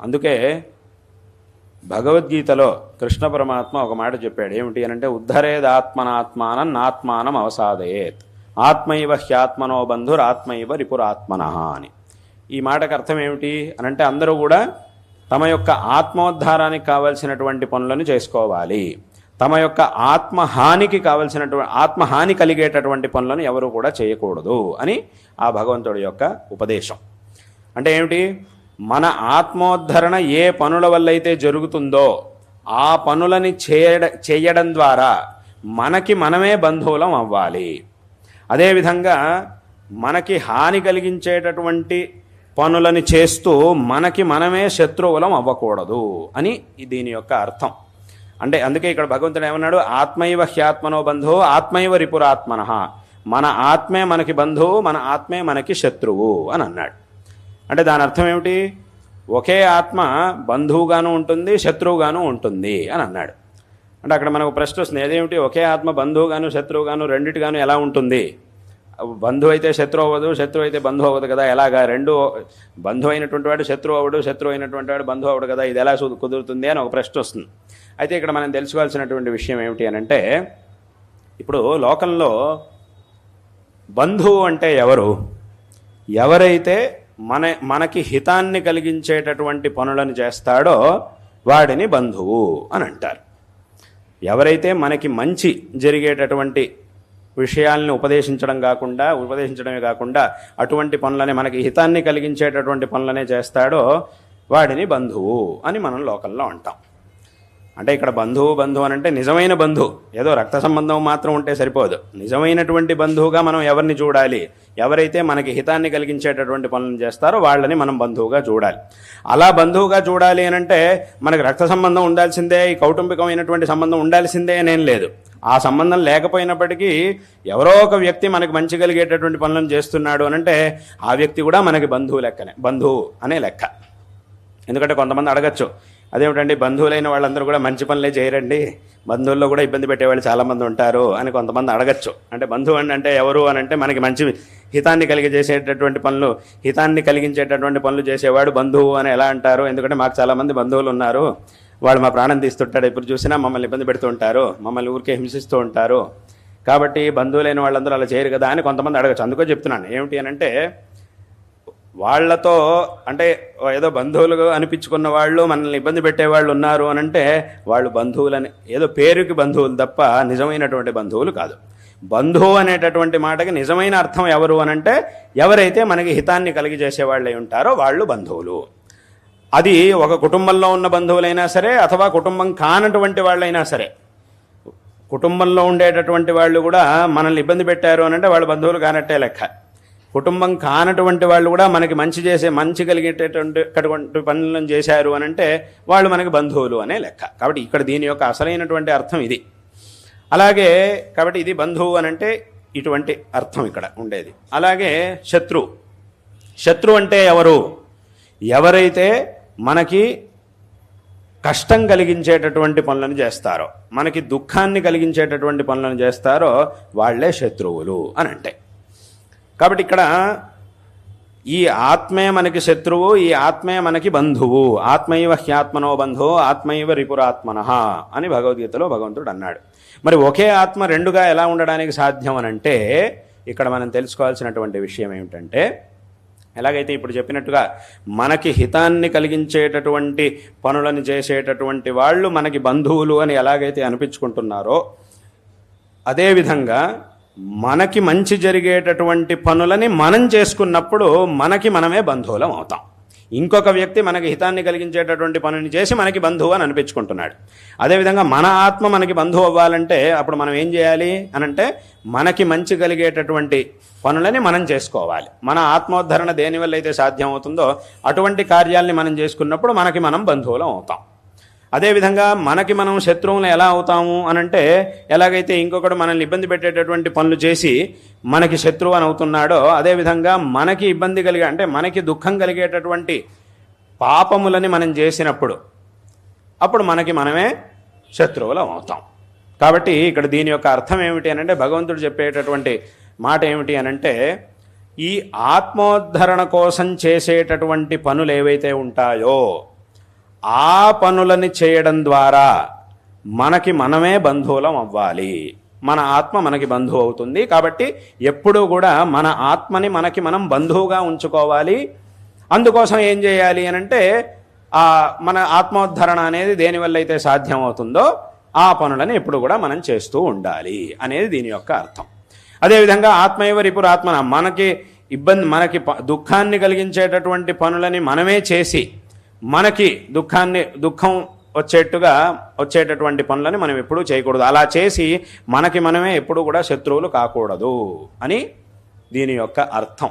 అందుకే భగవద్గీతలో కృష్ణ పరమాత్మ ఒక మాట చెప్పాడు. ఏమిటి అనంటే, ఉద్ధరేదాత్మనాత్మానం నాత్మానం అవసాదయేత్, ఆత్మైవ హ్యాత్మనో బంధురాత్మైవ రిపురాత్మనః అని. ఈ మాటకు అర్థం ఏమిటి అనంటే, అందరూ కూడా తమ యొక్క ఆత్మోద్ధారానికి కావలసినటువంటి పనులను చేసుకోవాలి, తమ యొక్క ఆత్మహానికి కావలసినటువంటి ఆత్మహాని కలిగేటటువంటి పనులను ఎవరు కూడా చేయకూడదు అని ఆ భగవంతుడి యొక్క ఉపదేశం. అంటే ఏమిటి, మన ఆత్మోద్ధరణ ఏ పనుల వల్ల అయితే జరుగుతుందో ఆ పనులని చేయడం ద్వారా మనకి మనమే బంధువులం అవ్వాలి. అదేవిధంగా మనకి హాని కలిగించేటటువంటి పనులని చేస్తూ మనకి మనమే శత్రువులం అవ్వకూడదు అని దీని యొక్క అర్థం. అంటే అందుకే ఇక్కడ భగవంతుడు ఏమన్నాడు, ఆత్మైవ హ్యాత్మనో బంధువు ఆత్మైవ రిపురాత్మనః, మన ఆత్మే మనకి బంధువు, మన ఆత్మే మనకి శత్రువు అని అన్నాడు. అంటే దాని అర్థం ఏమిటి, ఒకే ఆత్మ బంధువుగాను ఉంటుంది శత్రువుగాను ఉంటుంది అని అన్నాడు. అంటే అక్కడ మనకు ప్రశ్న వస్తుంది, అదేమిటి ఒకే ఆత్మ బంధువుగాను శత్రువుగాను రెండిటిగాను ఎలా ఉంటుంది? బంధువు అయితే శత్రువు అవ్వదు, శత్రువు అయితే బంధువు అవ్వదు కదా, ఎలాగా? రెండు బంధువు అయినటువంటి వాడు శత్రువు అవ్వడు, శత్రువు అయినటువంటి వాడు బంధువు అవ్వడు కదా, ఇది ఎలా కుదురుతుంది అని ఒక ప్రశ్న వస్తుంది. అయితే ఇక్కడ మనం తెలుసుకోవాల్సినటువంటి విషయం ఏమిటి అనంటే, ఇప్పుడు లోకంలో బంధువు అంటే ఎవరు? ఎవరైతే మనకి హితాన్ని కలిగించేటటువంటి పనులను చేస్తాడో వాడిని బంధువు అని అంటారు. ఎవరైతే మనకి మంచి జరిగేటటువంటి విషయాలను ఉపదేశించడమే కాకుండా అటువంటి పనులనే, మనకి హితాన్ని కలిగించేటటువంటి పనులనే చేస్తాడో వాడిని బంధువు అని మనం లోకంలో అంటాం. అంటే ఇక్కడ బంధువు అని అంటే నిజమైన బంధువు, ఏదో రక్త సంబంధం మాత్రం ఉంటే సరిపోదు. నిజమైనటువంటి బంధువుగా మనం ఎవరిని చూడాలి? ఎవరైతే మనకి హితాన్ని కలిగించేటటువంటి పనులను చేస్తారో వాళ్ళని మనం బంధువుగా చూడాలి. అలా బంధువుగా చూడాలి అని అంటే మనకు రక్త సంబంధం ఉండాల్సిందే, ఈ కౌటుంబికమైనటువంటి సంబంధం ఉండాల్సిందే అనేం లేదు. ఆ సంబంధం లేకపోయినప్పటికీ ఎవరో ఒక వ్యక్తి మనకి మంచి కలిగేటటువంటి పనులను చేస్తున్నాడు అని అంటే ఆ వ్యక్తి కూడా మనకి బంధువు అనే లెక్క. ఎందుకంటే కొంతమంది అడగచ్చు, అదేమిటండి బంధువులైన వాళ్ళందరూ కూడా మంచి పనులే చేయరండి, బంధువుల్లో కూడా ఇబ్బంది పెట్టేవాళ్ళు చాలామంది ఉంటారు అని కొంతమంది అడగచ్చు. అంటే బంధువు అంటే ఎవరు అని అంటే మనకి మంచి హితాన్ని కలిగించేటటువంటి పనులు చేసేవాడు బంధువు అని ఎలా అంటారు? ఎందుకంటే మాకు చాలామంది బంధువులు ఉన్నారు, వాళ్ళు మా ప్రాణం తీస్తుంటాడు, ఎప్పుడు చూసినా మమ్మల్ని ఇబ్బంది పెడుతూ ఉంటారు, మమ్మల్ని ఊరికే హింసిస్తూ ఉంటారు, కాబట్టి బంధువులైన వాళ్ళందరూ అలా చేయరు కదా అని కొంతమంది అడగచ్చు. అందుకో చెప్తున్నాను ఏమిటి అని అంటే, వాళ్లతో అంటే ఏదో బంధువులు అనిపించుకున్న వాళ్ళు మనల్ని ఇబ్బంది పెట్టేవాళ్ళు ఉన్నారు అని అంటే వాళ్ళు బంధువులని ఏదో పేరుకి బంధువులు తప్ప నిజమైనటువంటి బంధువులు కాదు. బంధువు అనేటటువంటి మాటకి నిజమైన అర్థం ఎవరు అని అంటే ఎవరైతే మనకి హితాన్ని కలిగజేసేవాళ్ళు అయి ఉంటారో వాళ్ళు బంధువులు. అది ఒక కుటుంబంలో ఉన్న బంధువులైనా సరే అథవా కుటుంబం కానటువంటి వాళ్ళైనా సరే. కుటుంబంలో ఉండేటటువంటి వాళ్ళు కూడా మనల్ని ఇబ్బంది పెట్టారు అని అంటే వాళ్ళు బంధువులు కానట్టే లెక్క. కుటుంబం కానటువంటి వాళ్ళు కూడా మనకి మంచి కలిగేటటువంటి పనులను చేశారు అని అంటే వాళ్ళు మనకి బంధువులు అనే లెక్క. కాబట్టి ఇక్కడ దీని యొక్క అసలైనటువంటి అర్థం ఇది. అలాగే కాబట్టి ఇది బంధువు అని అంటే ఇటువంటి అర్థం ఇక్కడ ఉండేది. అలాగే శత్రు అంటే ఎవరు? ఎవరైతే మనకి కష్టం కలిగించేటటువంటి పనులను చేస్తారో, మనకి దుఃఖాన్ని కలిగించేటటువంటి పనులను చేస్తారో వాళ్ళే శత్రువులు అని అంటే. కాబట్టి ఇక్కడ ఈ ఆత్మే మనకి శత్రువు, ఈ ఆత్మే మనకి బంధువు. ఆత్మైవ హ్యాత్మనో బంధువు ఆత్మైవ రిపురాత్మనః అని భగవద్గీతలో భగవంతుడు అన్నాడు. మరి ఒకే ఆత్మ రెండుగా ఎలా ఉండడానికి సాధ్యం అని అంటే ఇక్కడ మనం తెలుసుకోవాల్సినటువంటి విషయం ఏమిటంటే, ఎలాగైతే ఇప్పుడు చెప్పినట్టుగా మనకి హితాన్ని కలిగించేటటువంటి పనులను చేసేటటువంటి వాళ్ళు మనకి బంధువులు అని ఎలాగైతే అనిపించుకుంటున్నారో, అదేవిధంగా మనకి మంచి జరిగేటటువంటి పనులని మనం చేసుకున్నప్పుడు మనకి మనమే బంధువులం అవుతాం. ఇంకొక వ్యక్తి మనకి హితాన్ని కలిగించేటటువంటి పనుని చేసి మనకి బంధువు అని అనిపించుకుంటున్నాడు. అదేవిధంగా మన ఆత్మ మనకి బంధువు అవ్వాలంటే అప్పుడు మనం ఏం చేయాలి అనంటే మనకి మంచి కలిగేటటువంటి పనులని మనం చేసుకోవాలి. మన ఆత్మోద్ధరణ దేనివల్ల అయితే సాధ్యం అవుతుందో అటువంటి కార్యాలని మనం చేసుకున్నప్పుడు మనకి మనం బంధువులం అవుతాం. అదేవిధంగా మనకి మనం శత్రువులు ఎలా అవుతాము అనంటే ఎలాగైతే ఇంకొకడు మనల్ని ఇబ్బంది పెట్టేటటువంటి పనులు చేసి మనకి శత్రువు అని అవుతున్నాడో, అదేవిధంగా మనకి ఇబ్బంది కలిగే అంటే మనకి దుఃఖం కలిగేటటువంటి పాపములని మనం చేసినప్పుడు అప్పుడు మనకి మనమే శత్రువులం అవుతాం. కాబట్టి ఇక్కడ దీని యొక్క అర్థం ఏమిటి అనంటే భగవంతుడు చెప్పేటటువంటి మాట ఏమిటి అనంటే, ఈ ఆత్మోద్ధరణ కోసం చేసేటటువంటి పనులు ఏవైతే ఉంటాయో ఆ పనులని చేయడం ద్వారా మనకి మనమే బంధువులం అవ్వాలి. మన ఆత్మ మనకి బంధువు అవుతుంది. కాబట్టి ఎప్పుడూ కూడా మన ఆత్మని మనకి మనం బంధువుగా ఉంచుకోవాలి. అందుకోసం ఏం చేయాలి అని అంటే మన ఆత్మోద్ధరణ అనేది దేనివల్ల అయితే సాధ్యం అవుతుందో ఆ పనులని ఎప్పుడు కూడా మనం చేస్తూ ఉండాలి అనేది దీని యొక్క అర్థం. అదేవిధంగా ఆత్మైవ రిపురాత్మన, మనకి దుఃఖాన్ని కలిగించేటటువంటి పనులని మనమే చేసి మనకి దుఃఖం వచ్చేటటువంటి పనులని మనం ఎప్పుడూ చేయకూడదు. అలా చేసి మనకి మనమే ఎప్పుడు కూడా శత్రువులు కాకూడదు అని దీని యొక్క అర్థం.